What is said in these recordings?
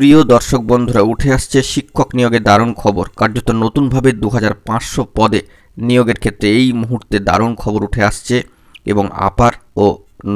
প্রিয় দর্শক বন্ধুরা, উঠে আসছে শিক্ষক নিয়োগের দারুণ খবর। কার্যত নতুনভাবে 2500 পদে নিয়োগের ক্ষেত্রে এই মুহূর্তে দারুণ খবর উঠে আসছে এবং আপার ও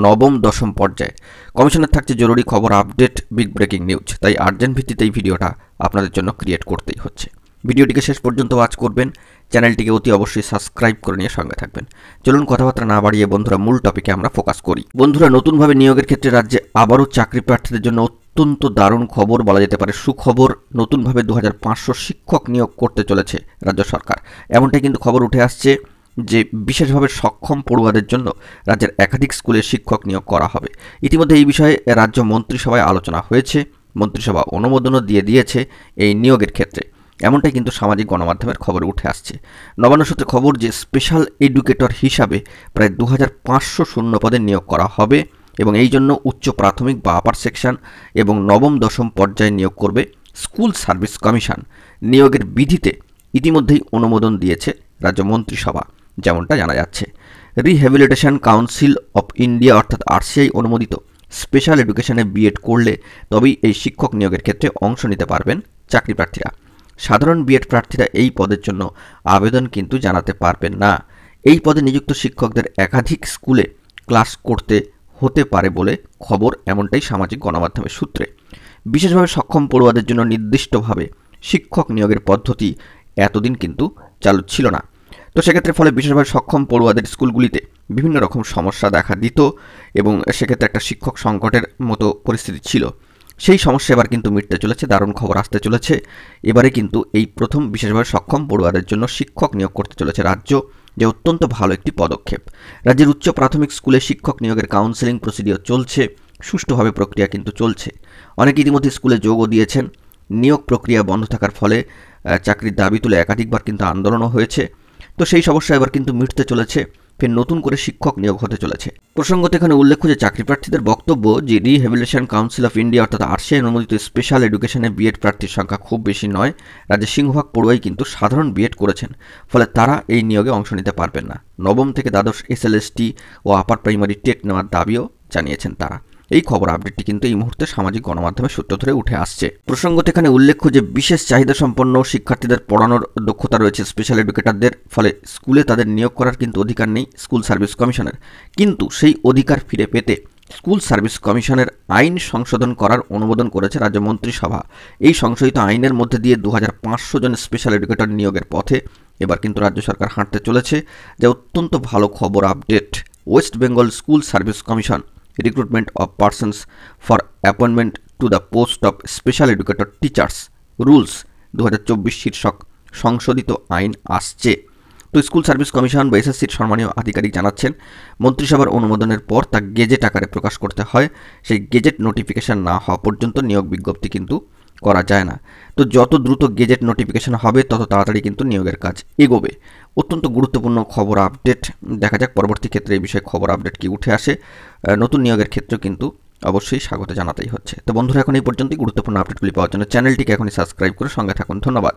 নবম দশম পর্যায়ে কমিশনের থাকছে জরুরি খবর, আপডেট, বিগ ব্রেকিং নিউজ। তাই আর্জেন্ট ভিত্তিতে এই ভিডিওটা আপনাদের জন্য ক্রিয়েট করতেই হচ্ছে। ভিডিওটিকে শেষ পর্যন্ত ওয়াচ করবেন, চ্যানেলটিকে অতি অবশ্যই সাবস্ক্রাইব করে নিয়ে সঙ্গে থাকবেন। চলুন কথাবার্তা না বাড়িয়ে বন্ধুরা মূল টপিকে আমরা ফোকাস করি। বন্ধুরা, নতুনভাবে নিয়োগের ক্ষেত্রে রাজ্যে আবারও চাকরি প্রার্থীদের জন্য অত্যন্ত দারুণ খবর, বলা যেতে পারে সুখবর। নতুনভাবে 2500 শিক্ষক নিয়োগ করতে চলেছে রাজ্য সরকার। এমনটাই কিন্তু খবর উঠে আসছে যে বিশেষভাবে সক্ষম পড়ুয়াদের জন্য রাজ্যের একাধিক স্কুলে শিক্ষক নিয়োগ করা হবে। ইতিমধ্যে এই বিষয়ে রাজ্য মন্ত্রিসভায় আলোচনা হয়েছে, মন্ত্রিসভা অনুমোদনও দিয়ে দিয়েছে এই নিয়োগের ক্ষেত্রে। এমনটাই কিন্তু সামাজিক গণমাধ্যমের খবরে উঠে আসছে। নবান্ন সূত্রে খবর যে স্পেশাল এডুকেটর হিসাবে প্রায় 2500 শূন্য পদে নিয়োগ করা হবে এবং এই জন্য উচ্চ প্রাথমিক বা আপার সেকশন এবং নবম দশম পর্যায়ে নিয়োগ করবে স্কুল সার্ভিস কমিশন। নিয়োগের বিধিতে ইতিমধ্যেই অনুমোদন দিয়েছে রাজ্য মন্ত্রিসভা, যেমনটা জানা যাচ্ছে। রিহ্যাবিলিটেশন কাউন্সিল অফ ইন্ডিয়া অর্থাৎ আরসিআই অনুমোদিত স্পেশাল এডুকেশনে বিএড করলে তবেই এই শিক্ষক নিয়োগের ক্ষেত্রে অংশ নিতে পারবেন চাকরি প্রার্থীরা। সাধারণ বিএড প্রার্থীরা এই পদের জন্য আবেদন কিন্তু জানাতে পারবেন না। এই পদে নিযুক্ত শিক্ষকদের একাধিক স্কুলে ক্লাস করতে হতে পারে বলে খবর, এমনটাই সামাজিক গণমাধ্যমের সূত্রে। বিশেষভাবে সক্ষম পড়ুয়াদের জন্য নির্দিষ্টভাবে শিক্ষক নিয়োগের পদ্ধতি এতদিন কিন্তু চালু ছিল না। তো সেক্ষেত্রে ফলে বিশেষভাবে সক্ষম পড়ুয়াদের স্কুলগুলিতে বিভিন্ন রকম সমস্যা দেখা দিত এবং সেক্ষেত্রে একটা শিক্ষক সংকটের মতো পরিস্থিতি ছিল। সেই সমস্যা এবার কিন্তু মিটতে চলেছে, দারুণ খবর আসতে চলেছে। এবারে কিন্তু এই প্রথম বিশেষভাবে সক্ষম পড়ুয়াদের জন্য শিক্ষক নিয়োগ করতে চলেছে রাজ্য, যে অত্যন্ত ভালো একটি পদক্ষেপ। রাজ্যের উচ্চ প্রাথমিক স্কুলে শিক্ষক নিয়োগের কাউন্সেলিং প্রসিডিওর চলছে, সুষ্ঠুভাবে প্রক্রিয়া কিন্তু চলছে। অনেকে ইতিমধ্যে স্কুলে যোগও দিয়েছেন। নিয়োগ প্রক্রিয়া বন্ধ থাকার ফলে চাকরির দাবি তুলে একাধিকবার কিন্তু আন্দোলনও হয়েছে। তো সেই সমস্যা এবার কিন্তু মিটতে চলেছে, ফের নতুন করে শিক্ষক নিয়োগ হতে চলেছে। প্রসঙ্গত এখানে উল্লেখ্য যে চাকরি প্রার্থীদের বক্তব্য যে রিহ্যাবিলিটেশন কাউন্সিল অফ ইন্ডিয়া অর্থাৎ আরসিআই অনুমোদিত স্পেশাল এডুকেশনে বিএড প্রার্থীর সংখ্যা খুব বেশি নয়। রাজ্যের সিংহভাগ পড়ুয়াই কিন্তু সাধারণ বিএড করেছেন, ফলে তারা এই নিয়োগে অংশ নিতে পারবেন না। নবম থেকে দ্বাদশ এসএলএসটি ও আপার প্রাইমারি টেট নেওয়ার দাবিও জানিয়েছেন তারা। এই খবর আপডেটটি কিন্তু এই মুহূর্তে সামাজিক গণমাধ্যমের সূত্র ধরে উঠে আসছে। প্রসঙ্গত এখানে উল্লেখ্য যে বিশেষ চাহিদা সম্পন্ন শিক্ষার্থীদের পড়ানোর দক্ষতা রয়েছে স্পেশাল এডুকেটরদের, ফলে স্কুলে তাদের নিয়োগ করার কিন্তু অধিকার নেই স্কুল সার্ভিস কমিশনের। কিন্তু সেই অধিকার ফিরে পেতে স্কুল সার্ভিস কমিশনের আইন সংশোধন করার অনুমোদন করেছে রাজ্য মন্ত্রিসভা। এই সংশোধিত আইনের মধ্যে দিয়ে 2500 জন স্পেশাল এডুকেটর নিয়োগের পথে এবার কিন্তু রাজ্য সরকার হাঁটতে চলেছে, যা অত্যন্ত ভালো খবর update. West Bengal School Service Commission recruitment of persons for appointment to the post of special educator teachers rules 2024 শীর্ষক সংশোধিত আইন আসছে। তো স্কুল সার্ভিস কমিশন বা এসএসসির সম্মানীয় আধিকারিক জানাচ্ছেন, মন্ত্রিসভার অনুমোদনের পর তা গেজেট আকারে প্রকাশ করতে হয়। সেই গেজেট নোটিফিকেশন না হওয়া পর্যন্ত নিয়োগ বিজ্ঞপ্তি কিন্তু করা যায় না। তো যত দ্রুত গেজেট নোটিফিকেশন হবে তত তাড়াতাড়ি কিন্তু নিয়োগের কাজ এগোবে। অত্যন্ত গুরুত্বপূর্ণ খবর আপডেট। দেখা যাক পরবর্তী ক্ষেত্রে এই বিষয়ে খবর আপডেট কি উঠে আসে। নতুন নিয়োগের ক্ষেত্রেও কিন্তু অবশ্যই স্বাগত জানাতেই হচ্ছে। তো বন্ধুরা, এখন এই পর্যন্তই। গুরুত্বপূর্ণ আপডেটগুলি পাওয়ার জন্য চ্যানেলটিকে এখনই সাবস্ক্রাইব করে সঙ্গে থাকুন। ধন্যবাদ।